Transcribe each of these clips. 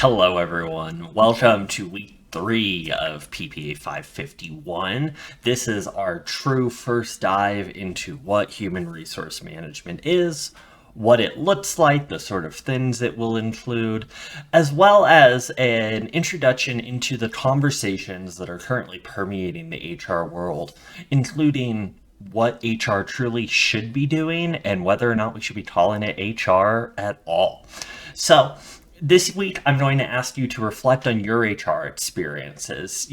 Hello, everyone. Welcome to week 3 of PPA 551. This is our true first dive into what human resource management is, what it looks like, the sort of things it will include, as well as an introduction into the conversations that are currently permeating the HR world, including what HR truly should be doing and whether or not we should be calling it HR at all. So, this week, I'm going to ask you to reflect on your HR experiences.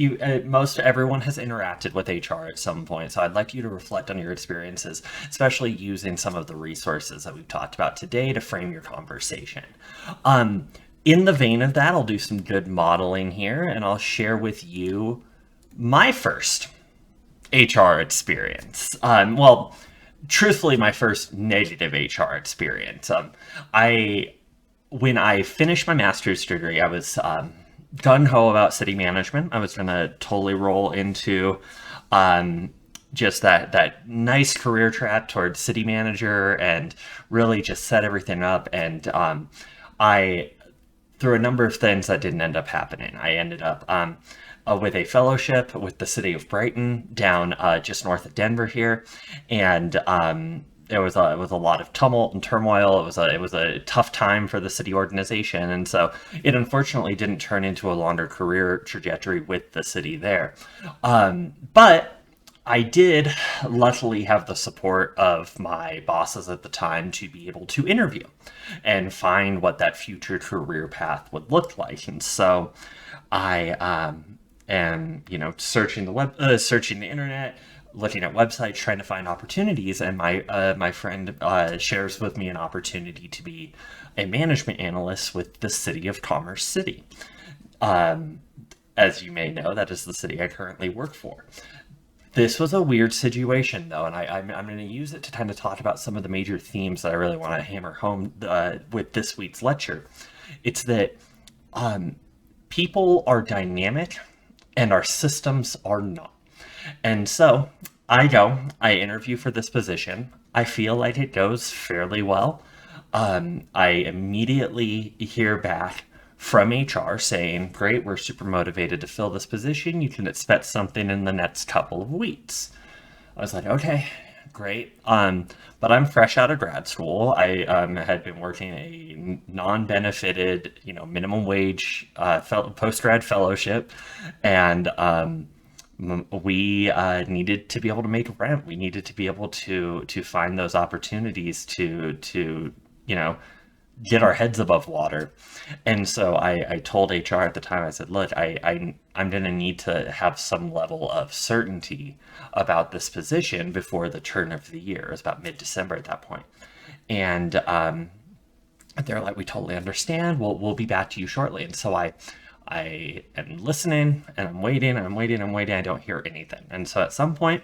Most everyone has interacted with HR at some point, so I'd like you to reflect on your experiences, especially using some of the resources that we've talked about today to frame your conversation. In the vein of that, I'll do some good modeling here, and I'll share with you my first HR experience. Truthfully, my first negative HR experience. I When I finished my master's degree, I was gung ho about city management. I was going to totally roll into just that nice career track towards city manager and really just set everything up. And I through a number of things that didn't end up happening. I ended up with a fellowship with the city of Brighton down just north of Denver here, and it was a lot of tumult and turmoil. It was a tough time for the city organization, and so it unfortunately didn't turn into a longer career trajectory with the city there. But I did luckily have the support of my bosses at the time to be able to interview and find what that future career path would look like. And so I am, searching searching the internet, looking at websites, trying to find opportunities, and my friend shares with me an opportunity to be a management analyst with the City of Commerce City. As you may know, that is the city I currently work for. This was a weird situation, though, and I'm going to use it to kind of talk about some of the major themes that I really want to hammer home with this week's lecture. It's that people are dynamic and our systems are not. And so I interview for this position. I feel like it goes fairly well. I immediately hear back from HR saying, great, we're super motivated to fill this position. You can expect something in the next couple of weeks. I was like, okay, great. But I'm fresh out of grad school. I had been working a non-benefited, minimum wage post-grad fellowship, and we needed to be able to make rent. We needed to be able to find those opportunities to get our heads above water. And so I told HR at the time, I said, look, I'm going to need to have some level of certainty about this position before the turn of the year. It was about mid-December at that point. And they're like, we totally understand. We'll be back to you shortly. And so I am listening, and I'm waiting, and I'm waiting, and I'm waiting. I don't hear anything. And so at some point,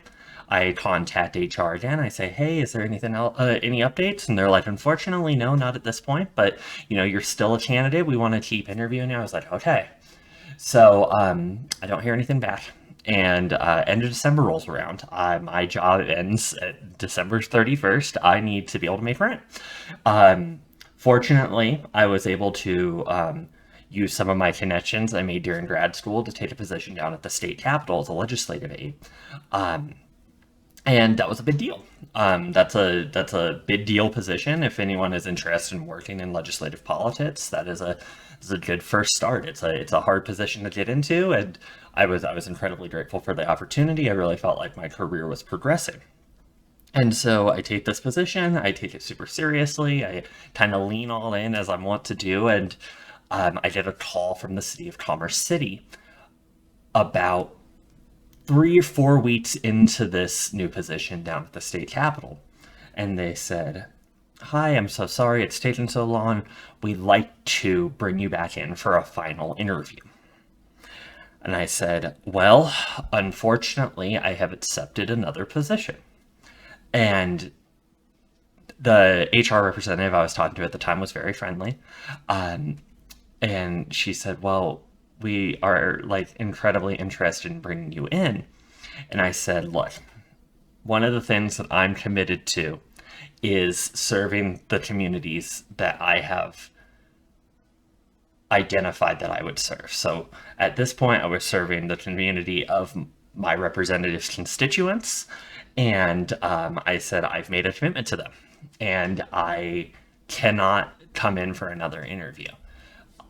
I contact HR again. I say, hey, is there anything else, any updates? And they're like, unfortunately, no, not at this point, but you're still a candidate. We want to keep interviewing you. I was like, okay. So I don't hear anything back. And end of December rolls around. My job ends at December 31st. I need to be able to make rent. Fortunately, I was able to use some of my connections I made during grad school to take a position down at the state capitol as a legislative aide. And that was a big deal. That's a big deal position. If anyone is interested in working in legislative politics, that is a good first start. It's a hard position to get into, and I was incredibly grateful for the opportunity. I really felt like my career was progressing. And so I take this position. I take it super seriously. I kind of lean all in as I want to do, and I get a call from the City of Commerce City about 3 or 4 weeks into this new position down at the state capitol. And they said, hi, I'm so sorry it's taken so long. We'd like to bring you back in for a final interview. And I said, well, unfortunately, I have accepted another position. And the HR representative I was talking to at the time was very friendly. And she said, well, we are incredibly interested in bringing you in. And I said, look, one of the things that I'm committed to is serving the communities that I have identified that I would serve. So at this point, I was serving the community of my representative's constituents, and I said, I've made a commitment to them, and I cannot come in for another interview.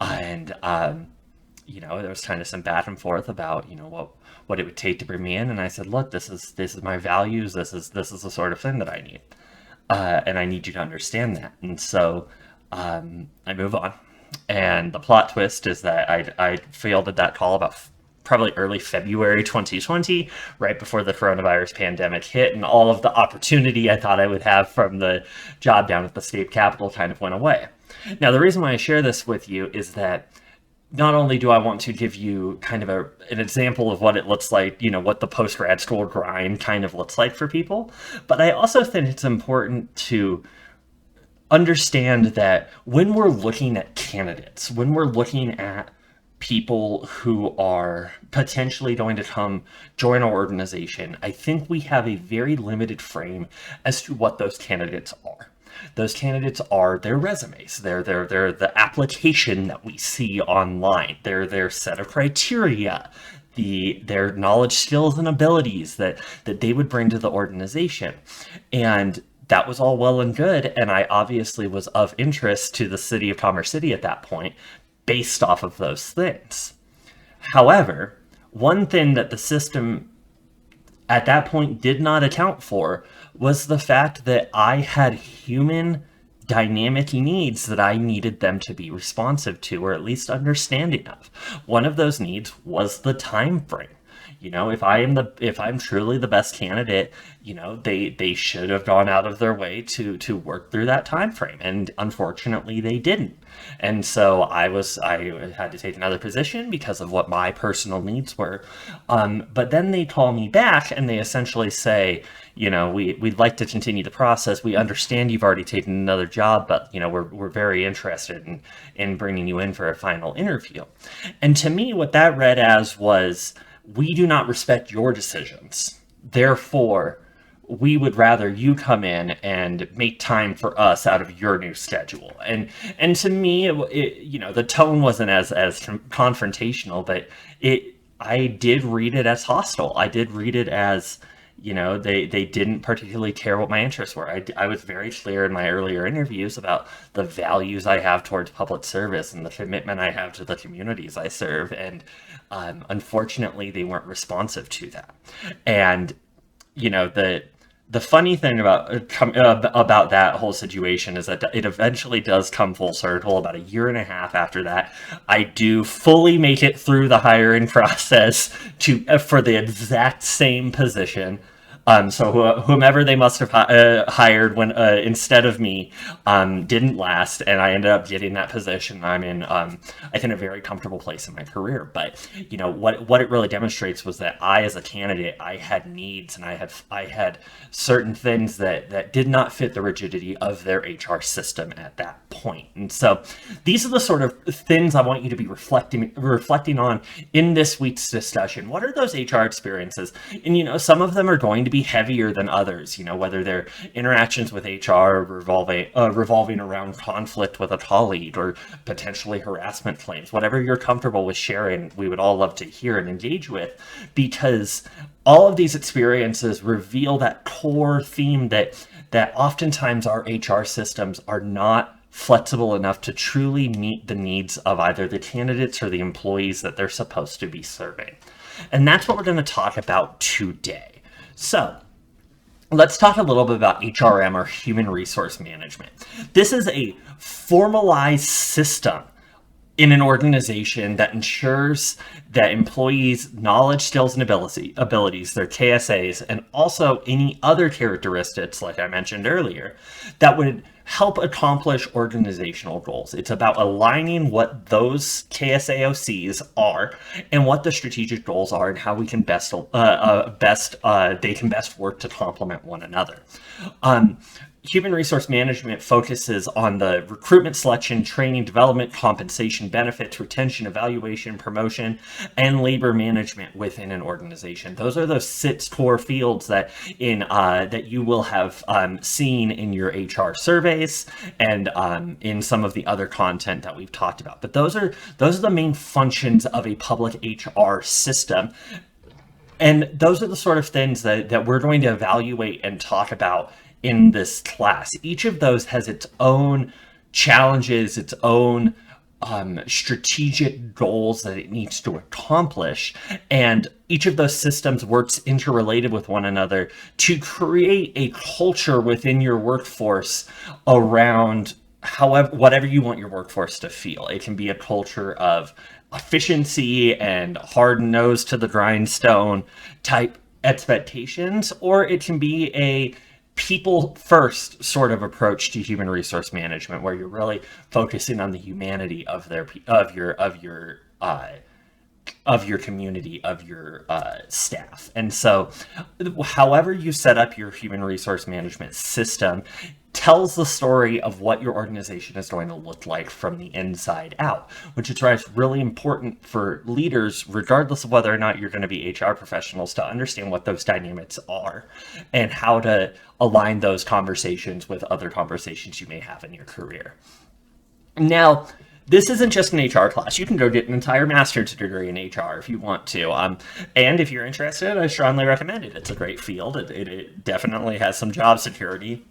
And there was kind of some back and forth about what it would take to bring me in, and I said, look, this is my values. This is the sort of thing that I need, and I need you to understand that. And so I move on. And the plot twist is that I fielded that call about probably early February 2020, right before the coronavirus pandemic hit, and all of the opportunity I thought I would have from the job down at the state capitol kind of went away. Now, the reason why I share this with you is that not only do I want to give you kind of an example of what it looks like, what the post-grad school grind kind of looks like for people, but I also think it's important to understand that when we're looking at candidates, when we're looking at people who are potentially going to come join our organization, I think we have a very limited frame as to what those candidates are. Those candidates are their resumes. They're the application that we see online. They're their set of criteria, their knowledge, skills, and abilities that they would bring to the organization. And that was all well and good, and I obviously was of interest to the city of Commerce City at that point, based off of those things. However, one thing that the system at that point did not account for was the fact that I had human dynamic needs that I needed them to be responsive to, or at least understanding of. One of those needs was the time frame. If I'm truly the best candidate, they should have gone out of their way to work through that time frame, and unfortunately they didn't. And so I had to take another position because of what my personal needs were. But then they call me back and they essentially say, we'd like to continue the process. We understand you've already taken another job, but we're very interested in bringing you in for a final interview. And to me, what that read as was, we do not respect your decisions. Therefore, we would rather you come in and make time for us out of your new schedule. And to me, the tone wasn't as confrontational, but I did read it as hostile. I did read it as, they didn't particularly care what my interests were. I was very clear in my earlier interviews about the values I have towards public service and the commitment I have to the communities I serve. And unfortunately, they weren't responsive to that. And, the funny thing about that whole situation is that it eventually does come full circle. About a year and a half after that, I do fully make it through the hiring process for the exact same position. So whomever they must have hired when instead of me didn't last, and I ended up getting that position. I'm in, I think, a very comfortable place in my career. But what it really demonstrates was that I, as a candidate, I had needs, and I had certain things that did not fit the rigidity of their HR system at that point. And so these are the sort of things I want you to be reflecting on in this week's discussion. What are those HR experiences? And some of them are going to be heavier than others, whether they're interactions with HR revolving around conflict with a colleague or potentially harassment claims. Whatever you're comfortable with sharing, we would all love to hear and engage with, because all of these experiences reveal that core theme that oftentimes our HR systems are not flexible enough to truly meet the needs of either the candidates or the employees that they're supposed to be serving. And that's what we're going to talk about today. So let's talk a little bit about HRM, or Human Resource Management. This is a formalized system in an organization that ensures that employees' knowledge, skills, and abilities, their KSAs, and also any other characteristics, like I mentioned earlier, that would help accomplish organizational goals. It's about aligning what those KSAOCs are and what the strategic goals are, and how we can they can best work to complement one another. human resource management focuses on the recruitment, selection, training, development, compensation, benefits, retention, evaluation, promotion, and labor management within an organization. Those are those six core fields that that you will have seen in your HR surveys and in some of the other content that we've talked about. But those are the main functions of a public HR system. And those are the sort of things that we're going to evaluate and talk about in this class. Each of those has its own challenges, its own strategic goals that it needs to accomplish. And each of those systems works interrelated with one another to create a culture within your workforce around whatever you want your workforce to feel. It can be a culture of efficiency and hard nose to the grindstone type expectations, or it can be a people first sort of approach to human resource management where you're really focusing on the humanity of your community, of your staff. And so however you set up your human resource management system tells the story of what your organization is going to look like from the inside out, which is why it's really important for leaders, regardless of whether or not you're going to be HR professionals, to understand what those dynamics are and how to align those conversations with other conversations you may have in your career. Now, this isn't just an HR class. You can go get an entire master's degree in HR if you want to. And if you're interested, I strongly recommend it. It's a great field. It definitely has some job security.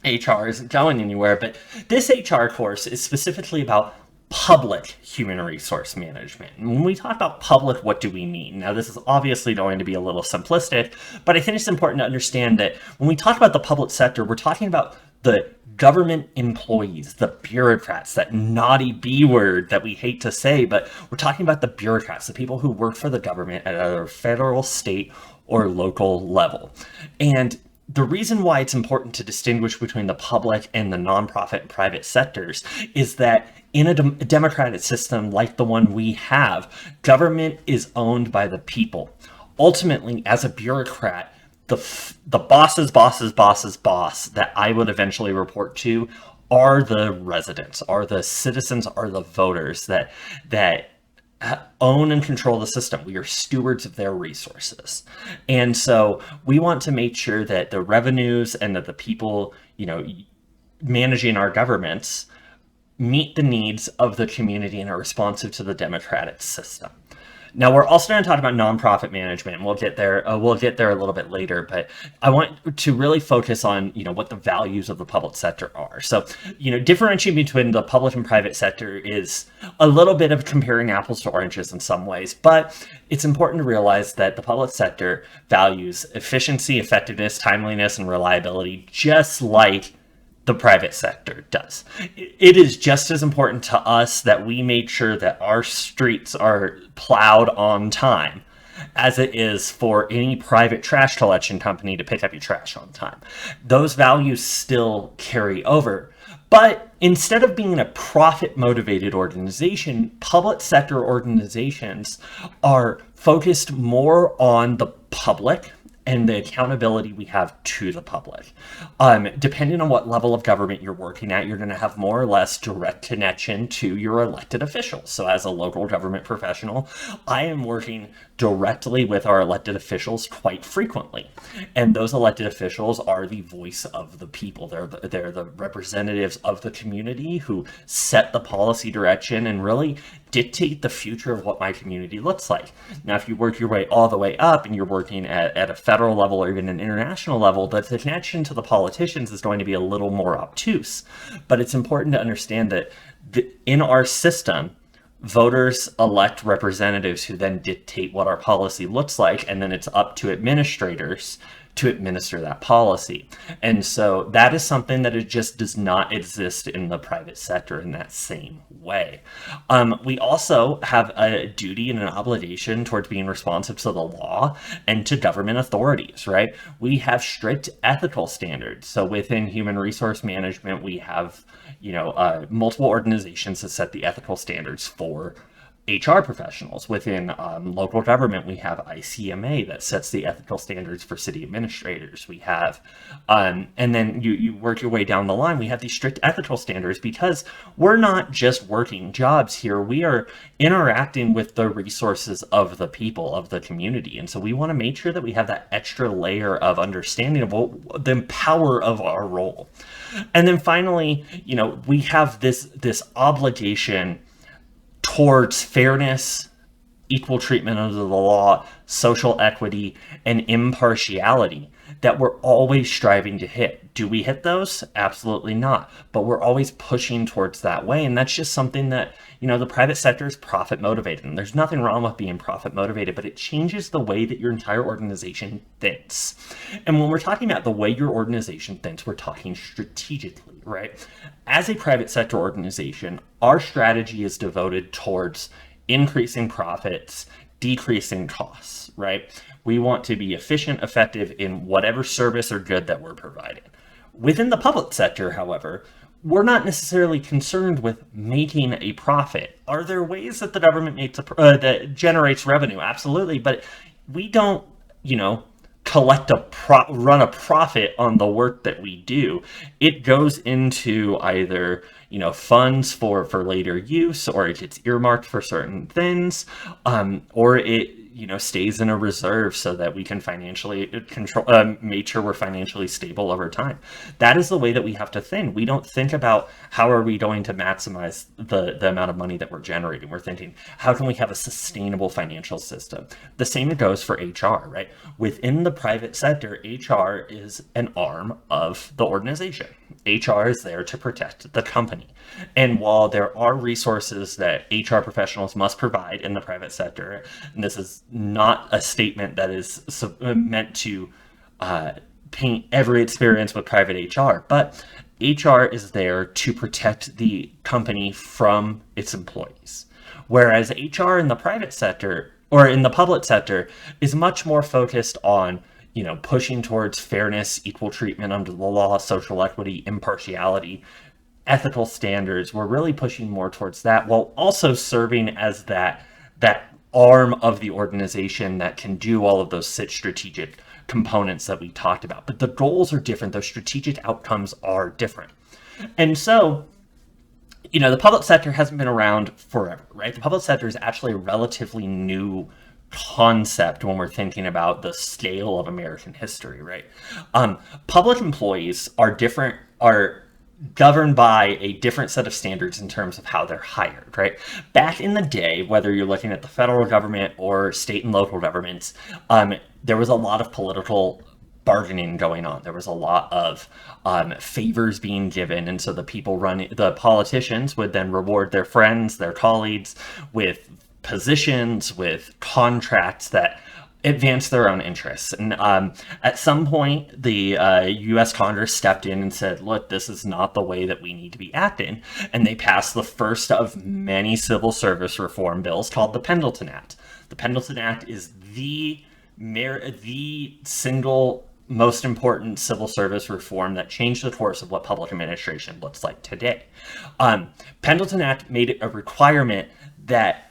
HR isn't going anywhere, but this HR course is specifically about public human resource management. And when we talk about public, what do we mean? Now, this is obviously going to be a little simplistic, but I think it's important to understand that when we talk about the public sector, we're talking about the government employees, the bureaucrats, that naughty B word that we hate to say, but we're talking about the bureaucrats, the people who work for the government at a federal, state, or local level. And the reason why it's important to distinguish between the public and the nonprofit and private sectors is that in a democratic system like the one we have, government is owned by the people. Ultimately, as a bureaucrat, the boss's boss that I would eventually report to are the residents, are the citizens, are the voters that own and control the system. We are stewards of their resources. And so we want to make sure that the revenues and that the people, managing our governments meet the needs of the community and are responsive to the democratic system. Now, we're also going to talk about nonprofit management, and we'll get there a little bit later, but I want to really focus on, what the values of the public sector are. So, differentiating between the public and private sector is a little bit of comparing apples to oranges in some ways, but it's important to realize that the public sector values efficiency, effectiveness, timeliness, and reliability, just like the private sector does. It is just as important to us that we make sure that our streets are plowed on time as it is for any private trash collection company to pick up your trash on time. Those values still carry over. But instead of being a profit-motivated organization, public sector organizations are focused more on the public and the accountability we have to the public. Depending on what level of government you're working at, you're going to have more or less direct connection to your elected officials. So as a local government professional, I am working directly with our elected officials quite frequently. And those elected officials are the voice of the people. They're the representatives of the community who set the policy direction and really dictate the future of what my community looks like. Now, if you work your way all the way up and you're working at a federal level or even an international level, the connection to the politicians is going to be a little more obtuse. But it's important to understand that in our system, voters elect representatives who then dictate what our policy looks like, and then it's up to administrators to administer that policy. And so that is something that it just does not exist in the private sector in that same way. We also have a duty and an obligation towards being responsive to the law and to government authorities, right? We have strict ethical standards. So within human resource management, we have multiple organizations that set the ethical standards for HR professionals. Within local government, we have ICMA that sets the ethical standards for city administrators. We have, and then you work your way down the line, we have these strict ethical standards because we're not just working jobs here. We are interacting with the resources of the people, of the community. And so we want to make sure that we have that extra layer of understanding of the power of our role. And then finally, we have this obligation towards fairness, equal treatment under the law, social equity, and impartiality that we're always striving to hit. Do we hit those? Absolutely not. But we're always pushing towards that way. And that's just something that, the private sector is profit motivated. And there's nothing wrong with being profit motivated, but it changes the way that your entire organization thinks. And when we're talking about the way your organization thinks, we're talking strategically, right? As a private sector organization, our strategy is devoted towards increasing profits, decreasing costs, right? We want to be efficient, effective in whatever service or good that we're providing. Within the public sector, however, we're not necessarily concerned with making a profit. Are there ways that the government that generates revenue? Absolutely, but we don't, run a profit on the work that we do. It goes into either funds for later use, or it gets earmarked for certain things, or it stays in a reserve so that we can financially control, make sure we're financially stable over time. That is the way that we have to think. We don't think about how are we going to maximize the amount of money that we're generating. We're thinking, how can we have a sustainable financial system? The same goes for HR, right? Within the private sector, HR is an arm of the organization. HR is there to protect the company. And while there are resources that HR professionals must provide in the private sector, and this is not a statement that is meant to paint every experience with private HR, but HR is there to protect the company from its employees. Whereas HR in the private sector, or in the public sector, is much more focused on pushing towards fairness, equal treatment under the law, social equity, impartiality, ethical standards. We're really pushing more towards that, while also serving as that arm of the organization that can do all of those strategic components that we talked about. But the goals are different. Those strategic outcomes are different. And so, the public sector hasn't been around forever, right? The public sector is actually a relatively new concept when we're thinking about the scale of American history, right? Public employees are governed by a different set of standards in terms of how they're hired, right? Back in the day, whether you're looking at the federal government or state and local governments, there was a lot of political bargaining going on. There was a lot of favors being given, and so the politicians would then reward their friends, their colleagues with positions, with contracts that advance their own interests. And at some point, the U.S. Congress stepped in and said, look, this is not the way that we need to be acting. And they passed the first of many civil service reform bills called the Pendleton Act. The Pendleton Act is the single most important civil service reform that changed the course of what public administration looks like today. Pendleton Act made it a requirement that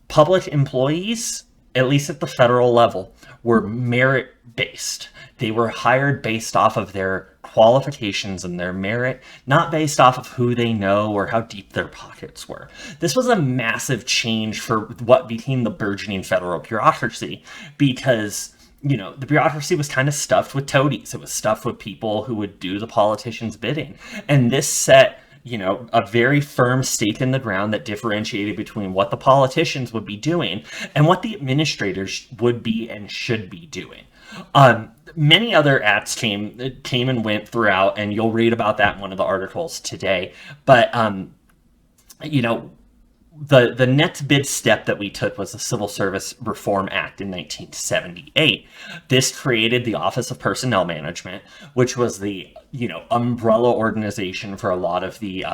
public employees, at least at the federal level, were merit-based. They were hired based off of their qualifications and their merit, not based off of who they know or how deep their pockets were. This was a massive change for what became the burgeoning federal bureaucracy, because the bureaucracy was kind of stuffed with toadies. It was stuffed with people who would do the politicians' bidding. And this set a very firm stake in the ground that differentiated between what the politicians would be doing and what the administrators would be and should be doing. Many other acts came and went throughout, and you'll read about that in one of the articles today. But, the next big step that we took was the Civil Service Reform Act in 1978. This created the Office of Personnel Management, which was the umbrella organization for a lot of the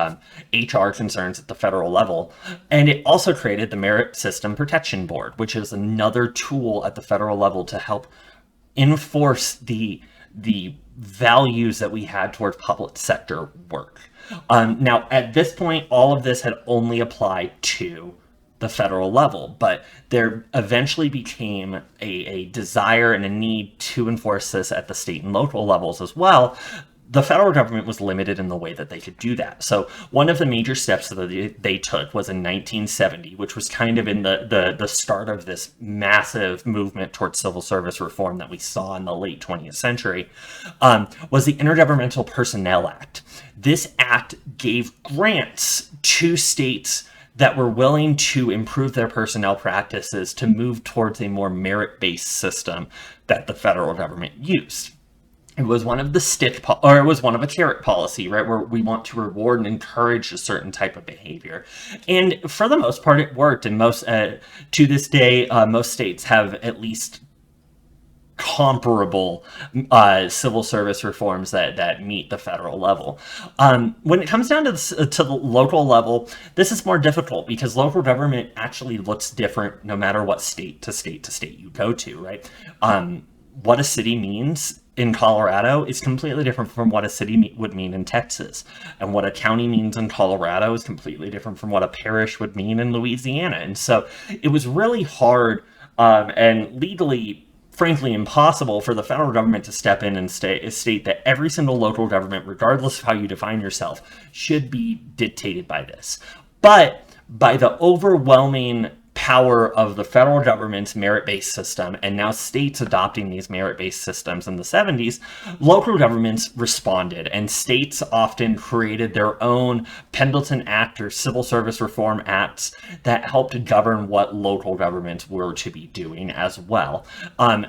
HR concerns at the federal level. And it also created the Merit System Protection Board, which is another tool at the federal level to help enforce the values that we had towards public sector work. Now, at this point, all of this had only applied to the federal level, but there eventually became a desire and a need to enforce this at the state and local levels as well. The federal government was limited in the way that they could do that. So one of the major steps that they took was in 1970, which was kind of in the start of this massive movement towards civil service reform that we saw in the late 20th century, was the Intergovernmental Personnel Act. This act gave grants to states that were willing to improve their personnel practices to move towards a more merit-based system that the federal government used. It was one of the it was one of a carrot policy, right, where we want to reward and encourage a certain type of behavior. And for the most part, it worked. And to this day, most states have at least comparable civil service reforms that meet the federal level. When it comes down to the local level, this is more difficult because local government actually looks different no matter what state to state you go to, right? What a city means in Colorado is completely different from what a city would mean in Texas. And what a county means in Colorado is completely different from what a parish would mean in Louisiana. And so it was really hard and legally, frankly, impossible for the federal government to step in and state that every single local government, regardless of how you define yourself, should be dictated by this. But by the overwhelming power of the federal government's merit-based system, and now states adopting these merit-based systems in the 70s, local governments responded, and states often created their own Pendleton Act or Civil Service Reform Acts that helped govern what local governments were to be doing as well,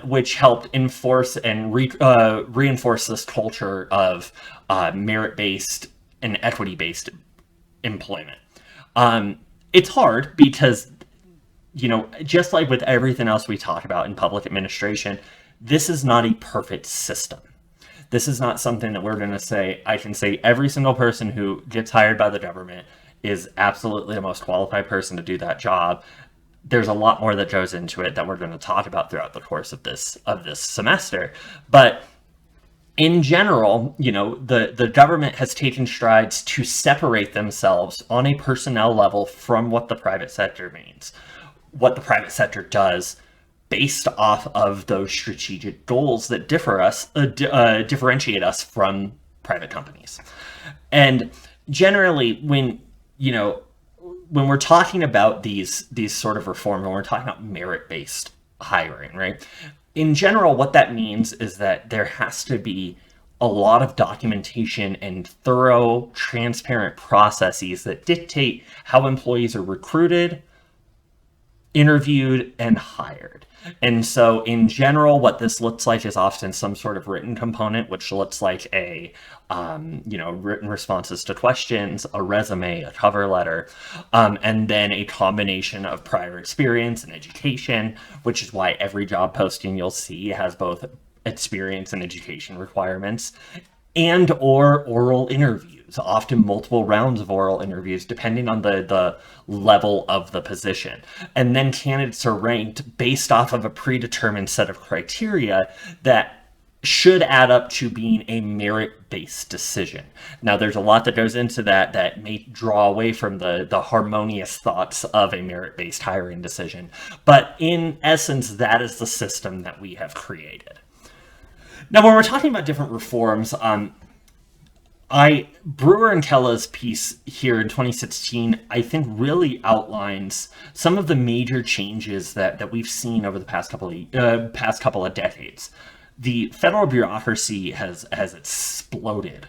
which helped enforce and reinforce this culture of merit-based and equity-based employment. It's hard because, just like with everything else we talk about in public administration, this is not a perfect system. This is not something that we're going to say, I can say every single person who gets hired by the government is absolutely the most qualified person to do that job. There's a lot more that goes into it that we're going to talk about throughout the course of this semester. But in general, the government has taken strides to separate themselves on a personnel level from what the private sector means. What the private sector does based off of those strategic goals that differentiate us from private companies. And generally, when we're talking about these sort of reform, when we're talking about merit-based hiring, right? In general, what that means is that there has to be a lot of documentation and thorough, transparent processes that dictate how employees are recruited, interviewed, and hired. And so in general, what this looks like is often some sort of written component, which looks like a written responses to questions, a resume, a cover letter, and then a combination of prior experience and education, which is why every job posting you'll see has both experience and education requirements, and or oral interviews, often multiple rounds of oral interviews, depending on the level of the position. And then candidates are ranked based off of a predetermined set of criteria that should add up to being a merit-based decision. Now, there's a lot that goes into that may draw away from the harmonious thoughts of a merit-based hiring decision. But in essence, that is the system that we have created. Now, when we're talking about different reforms, Brewer and Kella's piece here in 2016, I think, really outlines some of the major changes that we've seen over the past couple of decades. The federal bureaucracy has exploded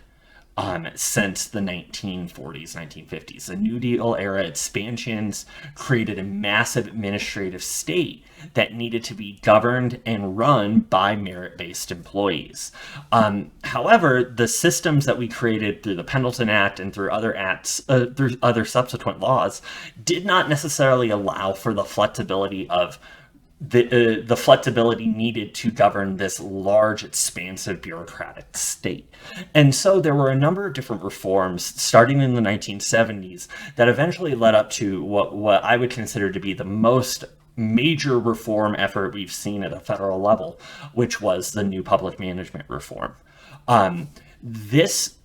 since the 1940s, 1950s. The New Deal era expansions created a massive administrative state that needed to be governed and run by merit-based employees. However, the systems that we created through the Pendleton Act and through other acts, through other subsequent laws, did not necessarily allow for the flexibility of the flexibility needed to govern this large, expansive bureaucratic state. And so there were a number of different reforms starting in the 1970s that eventually led up to what I would consider to be the most major reform effort we've seen at a federal level, which was the new public management reform. This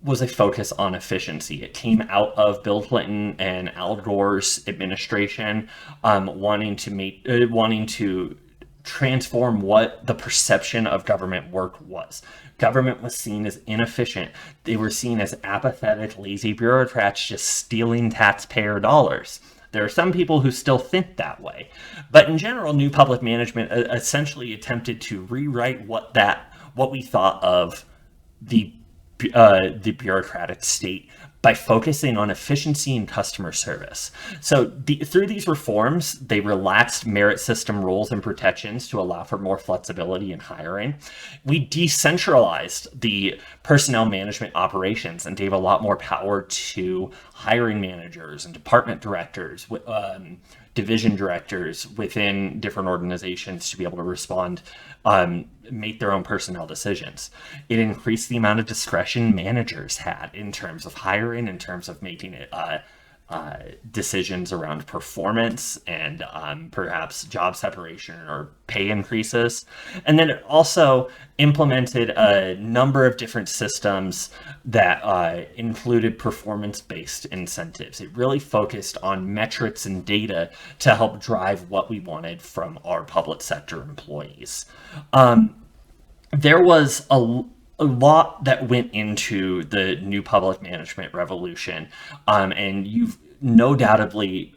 was a focus on efficiency. It came out of Bill Clinton and Al Gore's administration, wanting to transform what the perception of government work was. Government was seen as inefficient. They were seen as apathetic, lazy bureaucrats just stealing taxpayer dollars. There are some people who still think that way. But in general, new public management essentially attempted to rewrite what we thought of the bureaucratic state by focusing on efficiency and customer service. So through these reforms, they relaxed merit system rules and protections to allow for more flexibility in hiring. We decentralized the personnel management operations and gave a lot more power to hiring managers and department directors, division directors within different organizations to be able to respond, make their own personnel decisions. It increased the amount of discretion managers had in terms of hiring, in terms of making it decisions around performance and perhaps job separation or pay increases. And then it also implemented a number of different systems that included performance-based incentives. It really focused on metrics and data to help drive what we wanted from our public sector employees. There was a lot that went into the new public management revolution, and you've no doubtably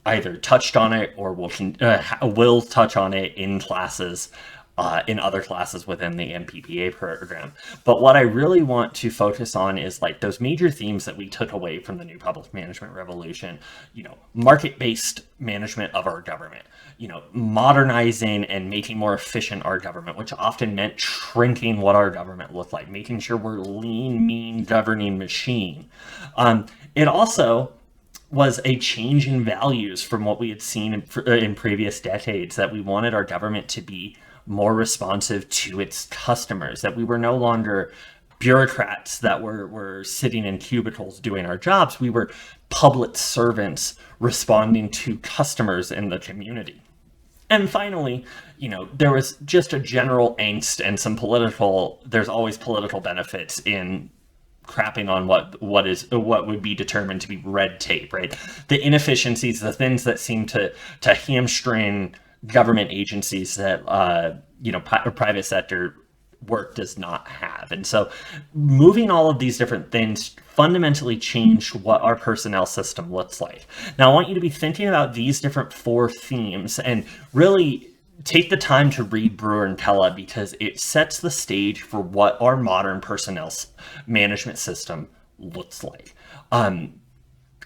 either touched on it or will touch on it in classes, in other classes within the MPPA program. But what I really want to focus on is like those major themes that we took away from the new public management revolution. Market-based management of our government. Modernizing and making more efficient our government, which often meant shrinking what our government looked like, making sure we're a lean, mean governing machine. It also was a change in values from what we had seen in previous decades, that we wanted our government to be more responsive to its customers, that we were no longer bureaucrats that were sitting in cubicles doing our jobs. We were public servants responding to customers in the community. And finally, there was just a general angst and there's always political benefits in crapping on what would be determined to be red tape, right? The inefficiencies, the things that seem to hamstring government agencies that private sector work does not have. And so moving all of these different things fundamentally changed what our personnel system looks like. Now, I want you to be thinking about these different 4 themes and really take the time to read Brewer and Pella, because it sets the stage for what our modern personnel management system looks like.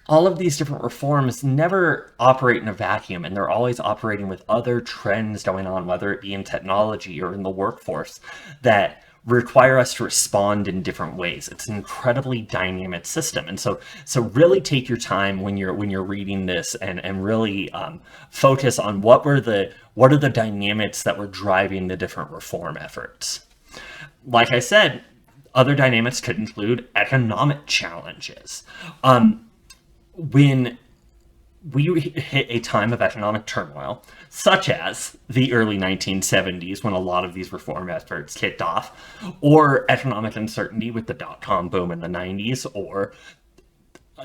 All of these different reforms never operate in a vacuum, and they're always operating with other trends going on, whether it be in technology or in the workforce, that require us to respond in different ways. It's an incredibly dynamic system. And so really take your time when you're reading this and really focus on what are the dynamics that were driving the different reform efforts. Like I said, other dynamics could include economic challenges. When we hit a time of economic turmoil, such as the early 1970s, when a lot of these reform efforts kicked off, or economic uncertainty with the dot-com boom in the 90s, or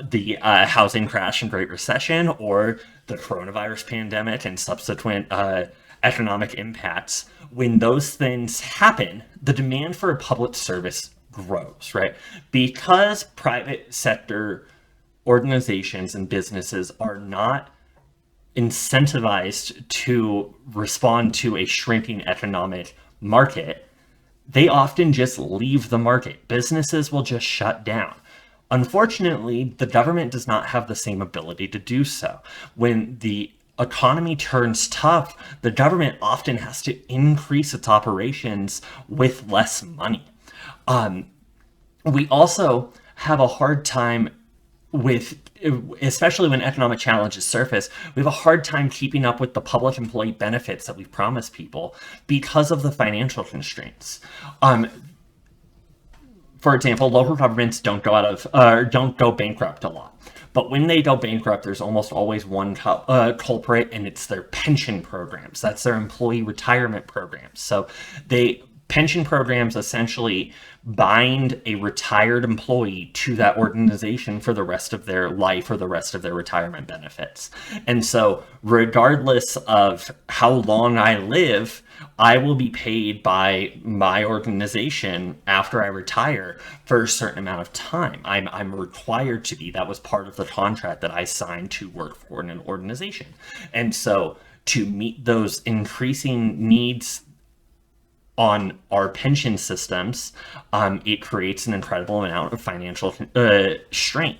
the housing crash and Great Recession, or the coronavirus pandemic and subsequent economic impacts, when those things happen, the demand for a public service grows, right? Because private sector organizations and businesses are not incentivized to respond to a shrinking economic market, they often just leave the market. Businesses will just shut down. Unfortunately, the government does not have the same ability to do so. When the economy turns tough, the government often has to increase its operations with less money. We also have a hard time especially when economic challenges surface, we have a hard time keeping up with the public employee benefits that we've promised people because of the financial constraints. For example, local governments don't go bankrupt a lot. But when they go bankrupt, there's almost always one culprit, and it's their pension programs. That's their employee retirement programs. So they pension programs essentially bind a retired employee to that organization for the rest of their life or the rest of their retirement benefits. And so regardless of how long I live, I will be paid by my organization after I retire for a certain amount of time. I'm required to be. That was part of the contract that I signed to work for an organization. And so to meet those increasing needs on our pension systems, it creates an incredible amount of financial strain.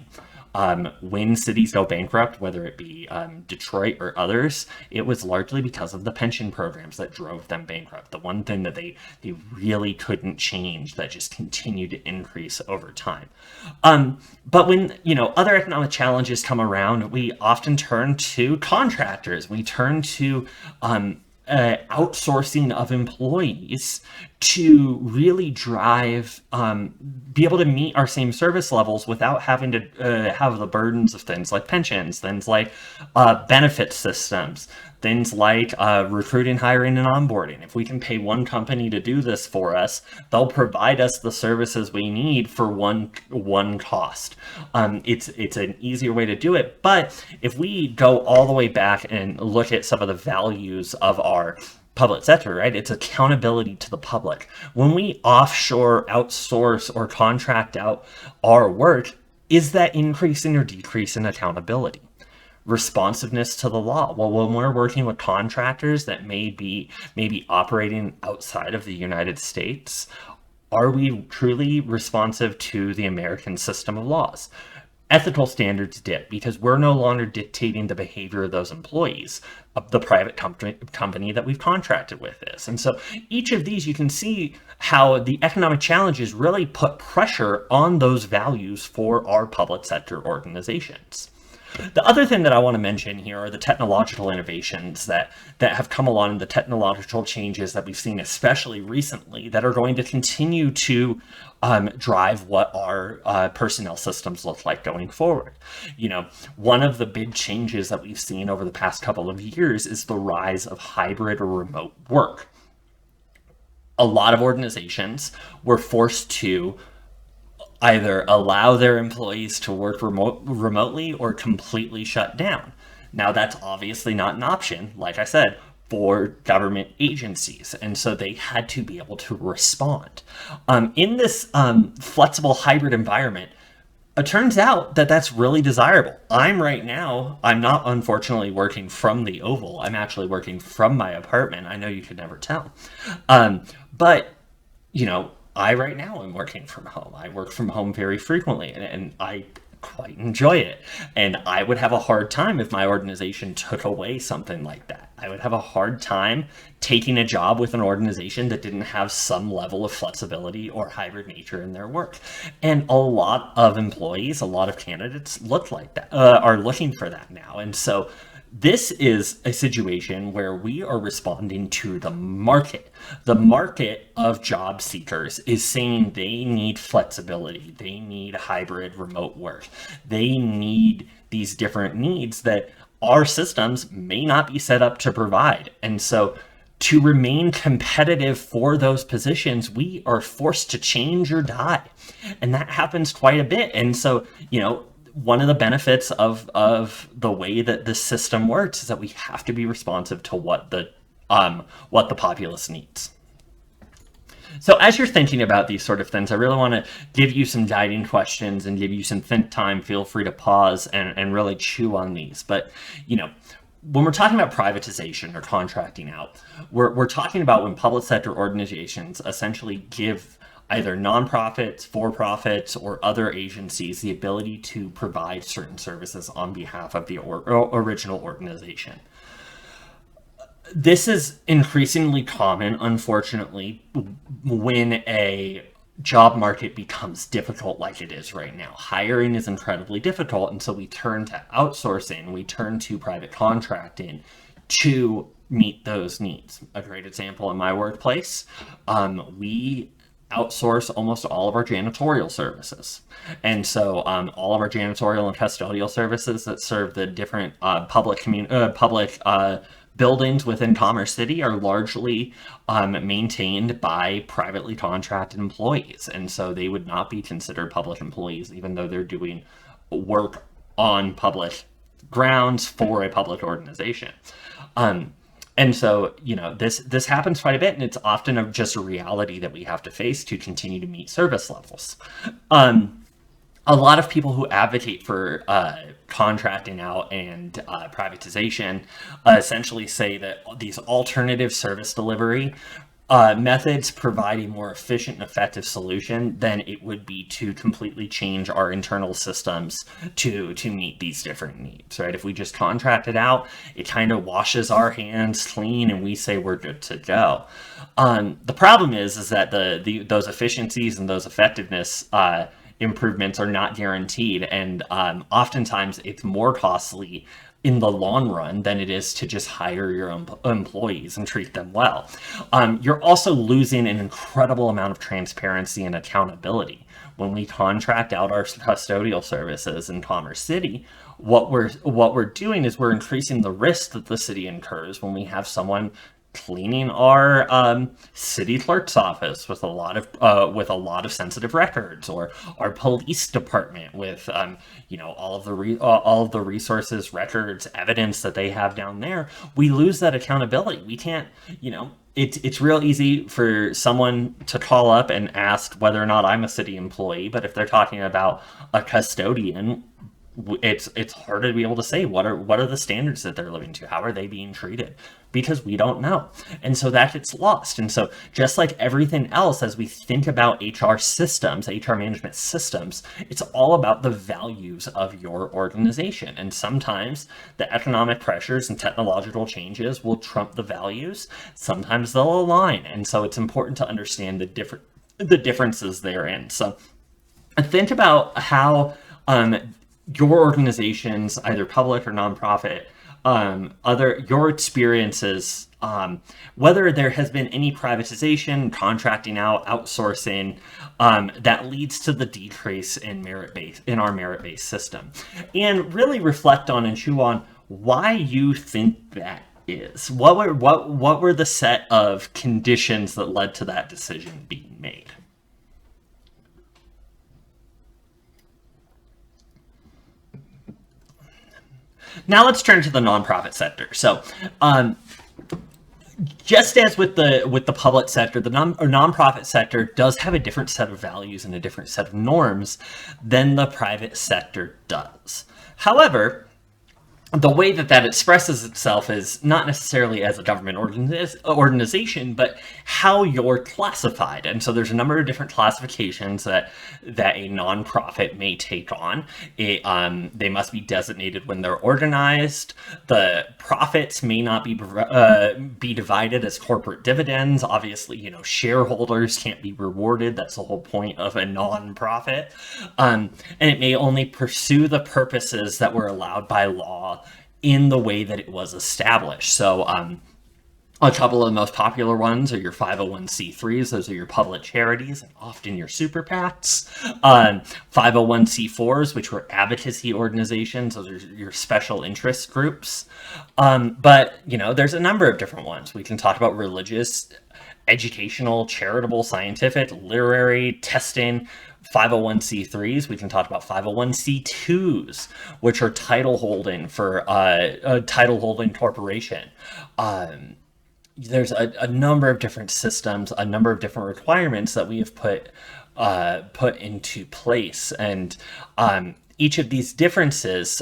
When cities go bankrupt, whether it be Detroit or others, it was largely because of the pension programs that drove them bankrupt. The one thing that they really couldn't change, that just continued to increase over time. But when, other economic challenges come around, we often turn to contractors. We turn to outsourcing of employees to really drive, be able to meet our same service levels without having to have the burdens of things like pensions, things like benefit systems, things like recruiting, hiring, and onboarding. If we can pay one company to do this for us, they'll provide us the services we need for one cost. It's an easier way to do it. But if we go all the way back and look at some of the values of our public sector, right? It's accountability to the public. When we offshore, outsource, or contract out our work, is that increasing or decreasing accountability? Responsiveness to the law. Well, when we're working with contractors that may be operating outside of the United States, are we truly responsive to the American system of laws? Ethical standards dip, because we're no longer dictating the behavior of those employees. The private company that we've contracted with is. And so each of these, you can see how the economic challenges really put pressure on those values for our public sector organizations. The other thing that I want to mention here are the technological innovations that have come along, the technological changes that we've seen, especially recently, that are going to continue to drive what our personnel systems look like going forward. One of the big changes that we've seen over the past couple of years is the rise of hybrid or remote work. A lot of organizations were forced to either allow their employees to work remotely or completely shut down. Now, that's obviously not an option, like I said, for government agencies, and so they had to be able to respond. In this flexible hybrid environment, it turns out that that's really desirable. I'm not unfortunately working from the Oval. I'm actually working from my apartment. I know you could never tell. But I right now am working from home. I work from home very frequently, and I quite enjoy it. And I would have a hard time if my organization took away something like that. I would have a hard time taking a job with an organization that didn't have some level of flexibility or hybrid nature in their work. And a lot of employees, a lot of candidates look like that, are looking for that now. And so this is a situation where we are responding to the market. The market of job seekers is saying they need flexibility. They need hybrid remote work. They need these different needs that our systems may not be set up to provide. And so to remain competitive for those positions, we are forced to change or die. And that happens quite a bit. And so, one of the benefits of the way that this system works is that we have to be responsive to what the populace needs. So as you're thinking about these sort of things, I really want to give you some guiding questions and give you some think time. Feel free to pause and really chew on these. But, when we're talking about privatization or contracting out, we're talking about when public sector organizations essentially give either nonprofits, for-profits, or other agencies the ability to provide certain services on behalf of the original organization. This is increasingly common, unfortunately, when a job market becomes difficult like it is right now. Hiring is incredibly difficult, and so we turn to outsourcing, we turn to private contracting to meet those needs. A great example in my workplace, we outsource almost all of our janitorial services. And so all of our janitorial and custodial services that serve the different public Buildings within Commerce City are largely maintained by privately contracted employees, and so they would not be considered public employees, even though they're doing work on public grounds for a public organization. Um, and so, this happens quite a bit, and it's often just a reality that we have to face to continue to meet service levels. A lot of people who advocate for contracting out and privatization essentially say that these alternative service delivery methods provide a more efficient and effective solution than it would be to completely change our internal systems to meet these different needs, right? If we just contract it out, it kind of washes our hands clean and we say we're good to go. The problem is that those efficiencies and those effectiveness improvements are not guaranteed, and oftentimes it's more costly in the long run than it is to just hire your own employees and treat them well. You're also losing an incredible amount of transparency and accountability. When we contract out our custodial services in Commerce City, what we're doing is we're increasing the risk that the city incurs when we have someone cleaning our city clerk's office with a lot of sensitive records, or our police department with all of the resources, records, evidence that they have down there. We lose that accountability. We can't, it's real easy for someone to call up and ask whether or not I'm a city employee, but if they're talking about a custodian, it's hard to be able to say what are the standards that they're living to, how are they being treated, because we don't know. And so that gets lost. And so just like everything else, as we think about HR management systems, it's all about the values of your organization. And sometimes the economic pressures and technological changes will trump the values. Sometimes they'll align. And so it's important to understand the differences therein. So think about how your organizations, either public or nonprofit, your experiences, whether there has been any privatization, contracting out, outsourcing, that leads to the decrease in our merit-based system, and really reflect on and chew on why you think that is. What were the set of conditions that led to that decision being made? Now let's turn to the nonprofit sector. So, just as with the public sector, the nonprofit sector does have a different set of values and a different set of norms than the private sector does. However, the way that expresses itself is not necessarily as a government organization, but how you're classified. And so there's a number of different classifications that a nonprofit may take on. They must be designated when they're organized. The profits may not be divided as corporate dividends. Obviously, shareholders can't be rewarded. That's the whole point of a nonprofit. And it may only pursue the purposes that were allowed by law in the way that it was established. So a couple of the most popular ones are your 501c3s. Those are your public charities and often your super PACs. 501c4s, which were advocacy organizations. Those are your special interest groups. But, there's a number of different ones. We can talk about religious, educational, charitable, scientific, literary, testing. 501c3s, we can talk about 501c2s, which are title holding for a title holding corporation. There's a number of different systems, a number of different requirements that we have put into place, and each of these differences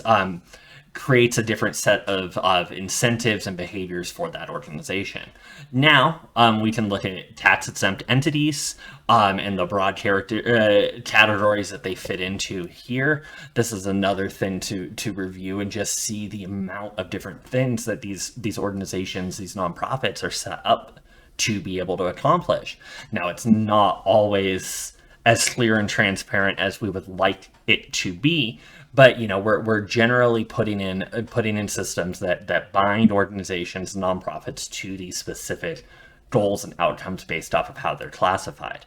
creates a different set of incentives and behaviors for that organization. Now, we can look at tax-exempt entities and the broad categories that they fit into here. This is another thing to review and just see the amount of different things that these organizations, these nonprofits, are set up to be able to accomplish. Now, it's not always as clear and transparent as we would like it to be, but we're generally putting in systems that bind organizations, nonprofits, to these specific goals and outcomes based off of how they're classified.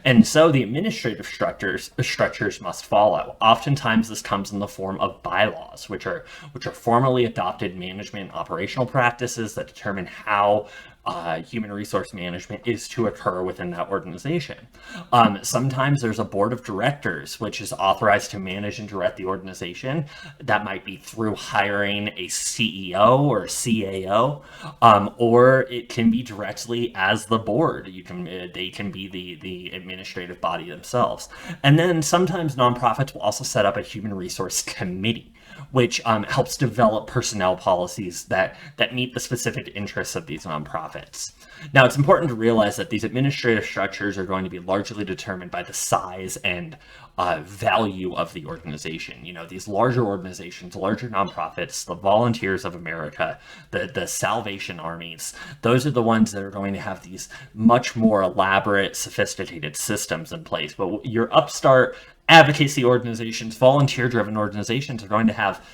And so the administrative structures must follow. Oftentimes, this comes in the form of bylaws, which are formally adopted management and operational practices that determine how human resource management is to occur within that organization. Sometimes there's a board of directors, which is authorized to manage and direct the organization. That might be through hiring a CEO or a CAO, or it can be directly as the board. They can be the administrative body themselves. And then sometimes nonprofits will also set up a human resource committee, which helps develop personnel policies that meet the specific interests of these nonprofits. Now, it's important to realize that these administrative structures are going to be largely determined by the size and value of the organization. These larger organizations, larger nonprofits, the Volunteers of America, the Salvation Armies, those are the ones that are going to have these much more elaborate, sophisticated systems in place. But your upstart advocacy organizations, volunteer-driven organizations, are going to have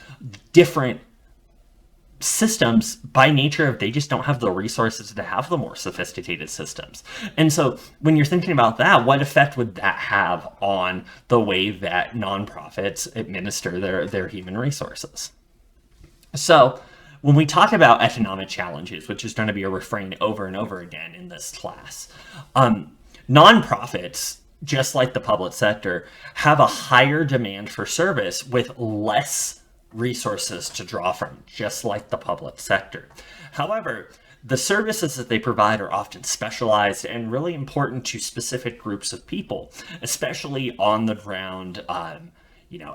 different systems by nature of they just don't have the resources to have the more sophisticated systems. And so when you're thinking about that, what effect would that have on the way that nonprofits administer their human resources? So when we talk about economic challenges, which is going to be a refrain over and over again in this class, nonprofits, just like the public sector, have a higher demand for service with less resources to draw from, just like the public sector. However, the services that they provide are often specialized and really important to specific groups of people, especially on the ground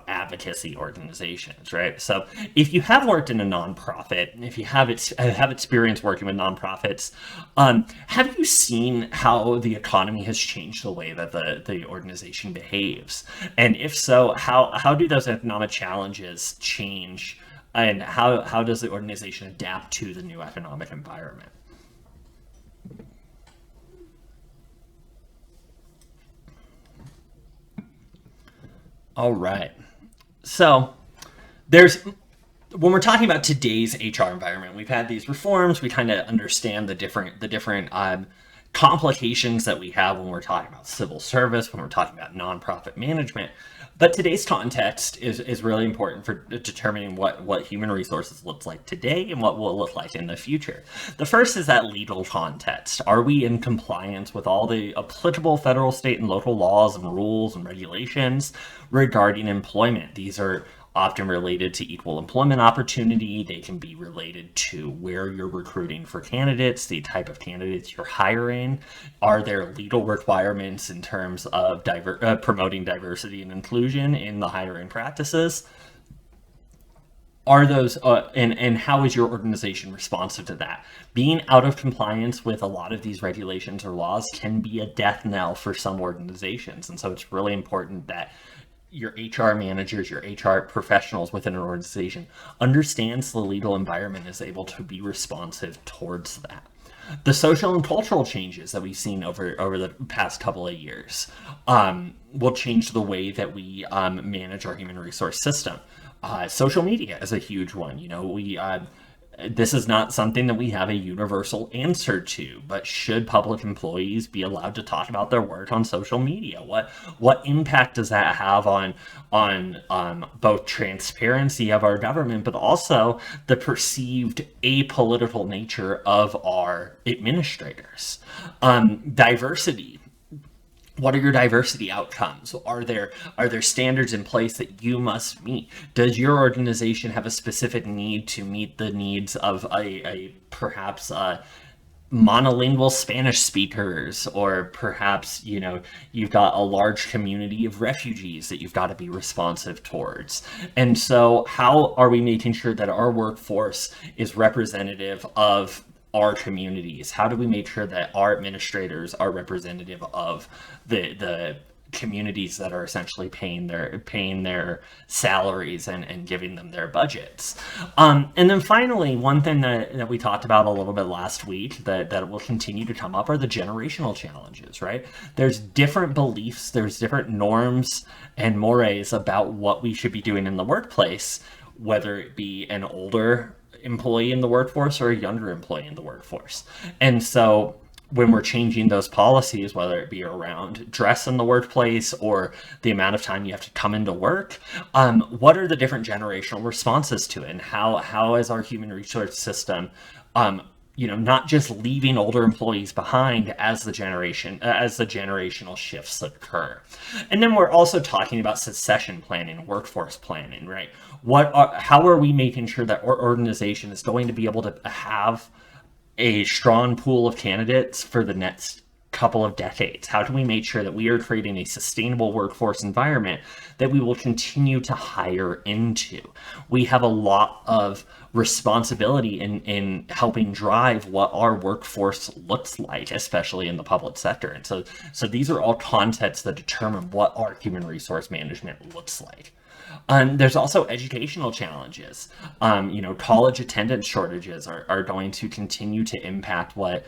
advocacy organizations, right? So if you have worked in a nonprofit, if you have experience working with nonprofits, have you seen how the economy has changed the way that the organization behaves? And if so, how do those economic challenges change, and how does the organization adapt to the new economic environment? All right. So when we're talking about today's HR environment, we've had these reforms. We kind of understand the different complications that we have when we're talking about civil service, when we're talking about nonprofit management. But today's context is really important for determining what human resources looks like today and what will it look like in the future. The first is that legal context. Are we in compliance with all the applicable federal, state, and local laws and rules and regulations regarding employment? These are often related to equal employment opportunity. They can be related to where you're recruiting for candidates, the type of candidates you're hiring. Are there legal requirements in terms of promoting diversity and inclusion in the hiring practices? Are those and how is your organization responsive to that? Being out of compliance with a lot of these regulations or laws can be a death knell for some organizations, and so it's really important that your HR managers, your HR professionals within an organization understands the legal environment, is able to be responsive towards that. The social and cultural changes that we've seen over the past couple of years will change the way that we manage our human resource system. Social media is a huge one. This is not something that we have a universal answer to, but should public employees be allowed to talk about their work on social media? What impact does that have on both transparency of our government, but also the perceived apolitical nature of our administrators? Diversity. What are your diversity outcomes? Are there standards in place that you must meet? Does your organization have a specific need to meet the needs of perhaps monolingual Spanish speakers, or perhaps you've got a large community of refugees that you've got to be responsive towards? And so how are we making sure that our workforce is representative of our communities? How do we make sure that our administrators are representative of the communities that are essentially paying their salaries and giving them their budgets? And then finally, one thing that we talked about a little bit last week that will continue to come up are the generational challenges, right? There's different beliefs, there's different norms and mores about what we should be doing in the workplace, whether it be an older employee in the workforce or a younger employee in the workforce. And so when we're changing those policies, whether it be around dress in the workplace or the amount of time you have to come into work, what are the different generational responses to it, and how is our human resource system, not just leaving older employees behind as the generational shifts occur. And then we're also talking about succession planning, workforce planning, right? How are we making sure that our organization is going to be able to have a strong pool of candidates for the next couple of decades? How can we make sure that we are creating a sustainable workforce environment that we will continue to hire into? We have a lot of responsibility in helping drive what our workforce looks like, especially in the public sector. And so these are all contexts that determine what our human resource management looks like. There's also educational challenges. College attendance shortages are going to continue to impact what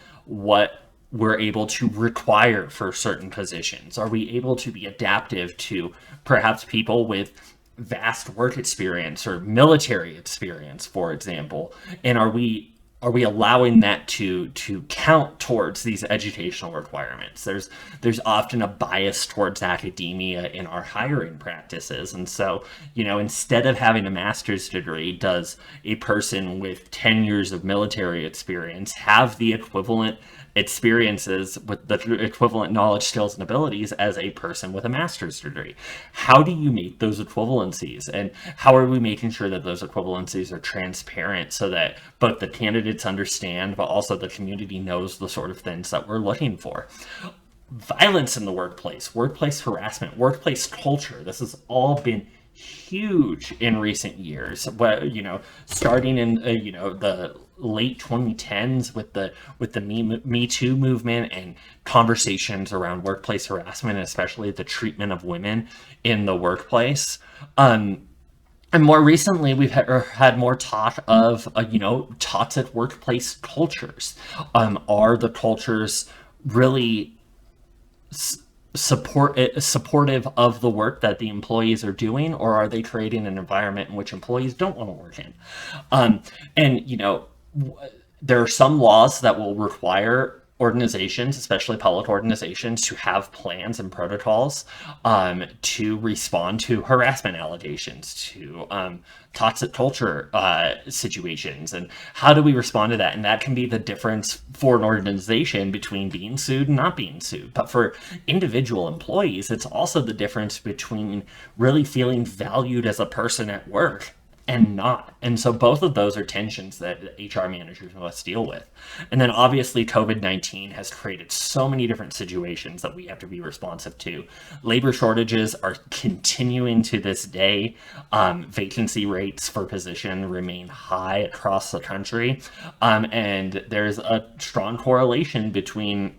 we're able to require for certain positions. Are we able to be adaptive to perhaps people with vast work experience or military experience, for example? And are we allowing that to count towards these educational requirements? There's often a bias towards academia in our hiring practices. And so, instead of having a master's degree, does a person with 10 years of military experience have the equivalent experiences with the equivalent knowledge, skills, and abilities as a person with a master's degree? How do you make those equivalencies, and how are we making sure that those equivalencies are transparent so that both the candidates understand, but also the community knows the sort of things that we're looking for? Violence in the workplace harassment, workplace culture. This has all been huge in recent years. Starting in the late 2010s with the Me Too movement and conversations around workplace harassment, and especially the treatment of women in the workplace. And more recently, we've had more talk of toxic workplace cultures. Are the cultures really supportive of the work that the employees are doing, or are they creating an environment in which employees don't want to work in? There are some laws that will require organizations, especially public organizations, to have plans and protocols to respond to harassment allegations, to toxic culture situations, and how do we respond to that? And that can be the difference for an organization between being sued and not being sued. But for individual employees, it's also the difference between really feeling valued as a person at work and not. And so both of those are tensions that HR managers must deal with. And then obviously COVID-19 has created so many different situations that we have to be responsive to. Labor shortages are continuing to this day. Vacancy rates for position remain high across the country. And there's a strong correlation between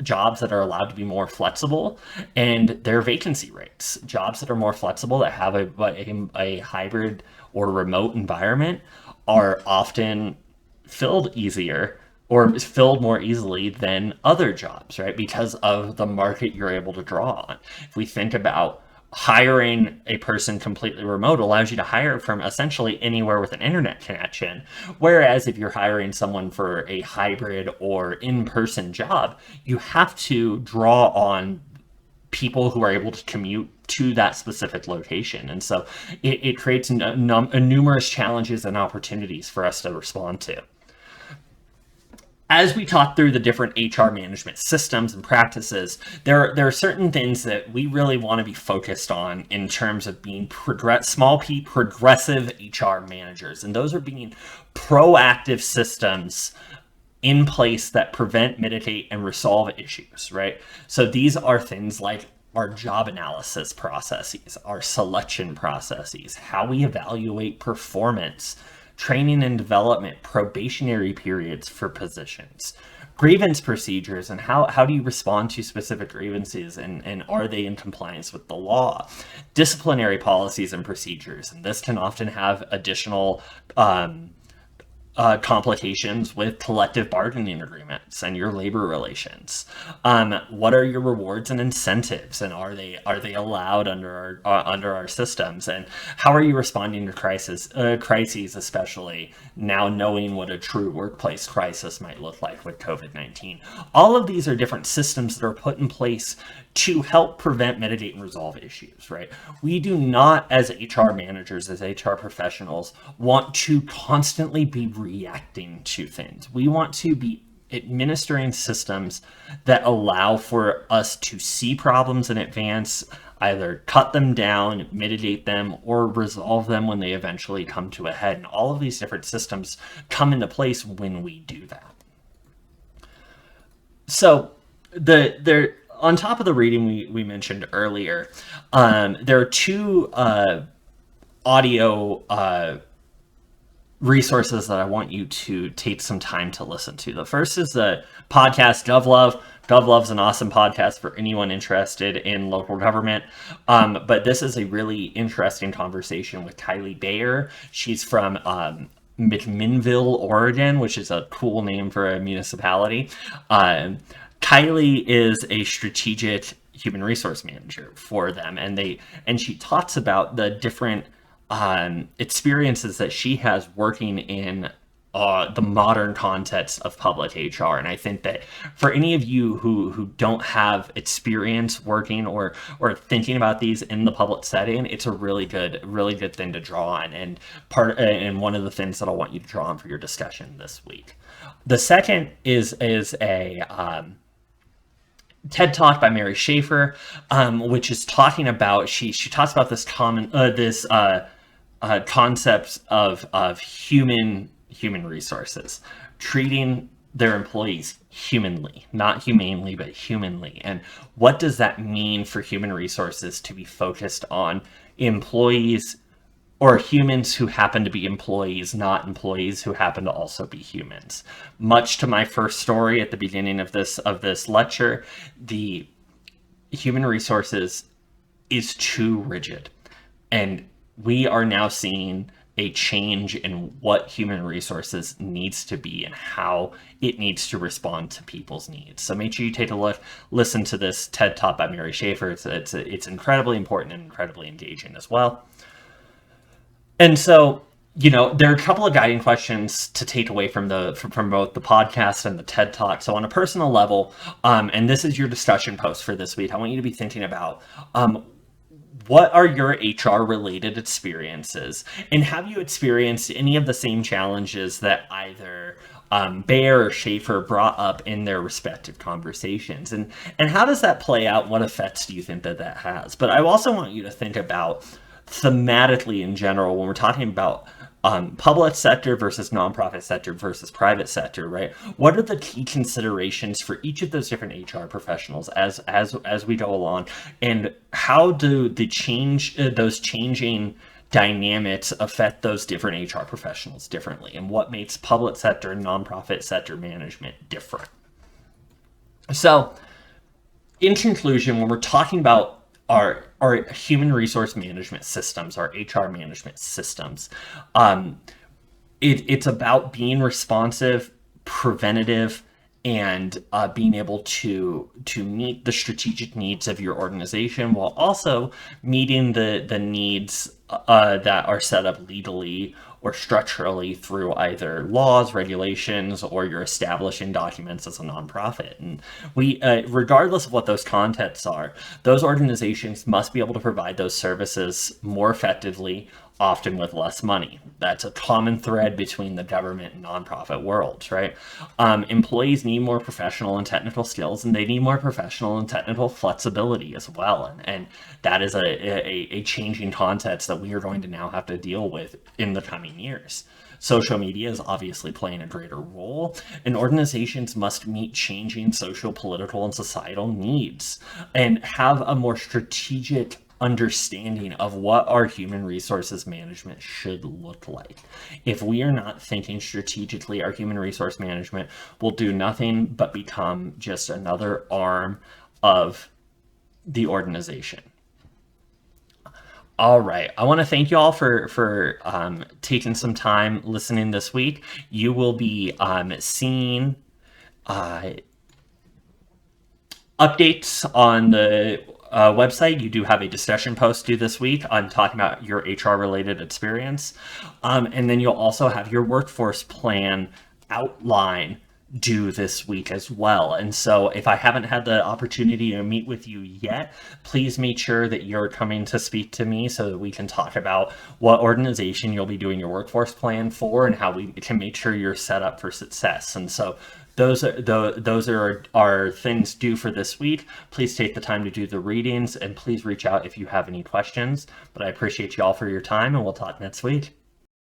jobs that are allowed to be more flexible and their vacancy rates. Jobs that are more flexible, that have a hybrid or remote environment, are often filled easier or filled more easily than other jobs, right? Because of the market you're able to draw on. If we think about hiring a person completely remote, allows you to hire from essentially anywhere with an internet connection. Whereas if you're hiring someone for a hybrid or in-person job, you have to draw on people who are able to commute to that specific location. And so it creates numerous challenges and opportunities for us to respond to. As we talk through the different HR management systems and practices, there are certain things that we really want to be focused on in terms of being small p progressive HR managers. And those are being proactive systems in place that prevent, mitigate, and resolve issues, right? So these are things like our job analysis processes, our selection processes, how we evaluate performance, training and development, probationary periods for positions, grievance procedures, and how do you respond to specific grievances, and are they in compliance with the law, disciplinary policies and procedures, and this can often have additional complications with collective bargaining agreements and your labor relations. What are your rewards and incentives, and are they allowed under our systems? And how are you responding to crises, especially now knowing what a true workplace crisis might look like with COVID-19? All of these are different systems that are put in place to help prevent, mitigate, and resolve issues, right? We do not, as HR managers, as HR professionals, want to constantly be reacting to things. We want to be administering systems that allow for us to see problems in advance, either cut them down, mitigate them, or resolve them when they eventually come to a head. And all of these different systems come into place when we do that. So there, on top of the reading we mentioned earlier, there are two audio resources that I want you to take some time to listen to. The first is the podcast GovLove. GovLove's an awesome podcast for anyone interested in local government. But this is a really interesting conversation with Kylie Bayer. She's from McMinnville, Oregon, which is a cool name for a municipality. Kylie is a strategic human resource manager for them, and she talks about the different experiences that she has working in the modern context of public HR. And I think that for any of you who don't have experience working or thinking about these in the public setting, it's a really good thing to draw on, and one of the things that I want you to draw on for your discussion this week. The second is a TED Talk by Mary Schaefer, which is talking about, she talks about this concepts of human resources, treating their employees humanly, not humanely, but humanly. And what does that mean for human resources to be focused on employees or humans who happen to be employees, not employees who happen to also be humans? Much to my first story at the beginning of this lecture, the human resources is too rigid. And we are now seeing a change in what human resources needs to be and how it needs to respond to people's needs. So make sure you take a listen to this TED Talk by Mary Schaefer. It's incredibly important and incredibly engaging as well. And so, there are a couple of guiding questions to take away from both the podcast and the TED Talk. So on a personal level, and this is your discussion post for this week, I want you to be thinking about what are your HR related experiences, and have you experienced any of the same challenges that either Bayer or Schaefer brought up in their respective conversations, and how does that play out? What effects do you think that has? But I also want you to think about thematically in general when we're talking about public sector versus nonprofit sector versus private sector, right? What are the key considerations for each of those different HR professionals as we go along, and how do those changing dynamics affect those different HR professionals differently, and what makes public sector and nonprofit sector management different? So, in conclusion, when we're talking about our human resource management systems, our HR management systems, it's about being responsive, preventative, and being able to meet the strategic needs of your organization while also meeting the needs that are set up legally or structurally through either laws, regulations, or you're establishing documents as a nonprofit. And we, regardless of what those contexts are, those organizations must be able to provide those services more effectively, often with less money. That's a common thread between the government and nonprofit worlds, right? Employees need more professional and technical skills, and they need more professional and technical flexibility as well. And that is a changing context that we are going to now have to deal with in the coming years. Social media is obviously playing a greater role, and organizations must meet changing social, political, and societal needs and have a more strategic understanding of what our human resources management should look like. If we are not thinking strategically, our human resource management will do nothing but become just another arm of the organization. All right. I want to thank you all for taking some time listening this week. You will be seeing uh, updates on the website. You do have a discussion post due this week on talking about your HR related experience. And then you'll also have your workforce plan outline due this week as well. And so if I haven't had the opportunity to meet with you yet, please make sure that you're coming to speak to me so that we can talk about what organization you'll be doing your workforce plan for and how we can make sure you're set up for success. And so those are things due for this week. Please take the time to do the readings and please reach out if you have any questions. But I appreciate you all for your time and we'll talk next week.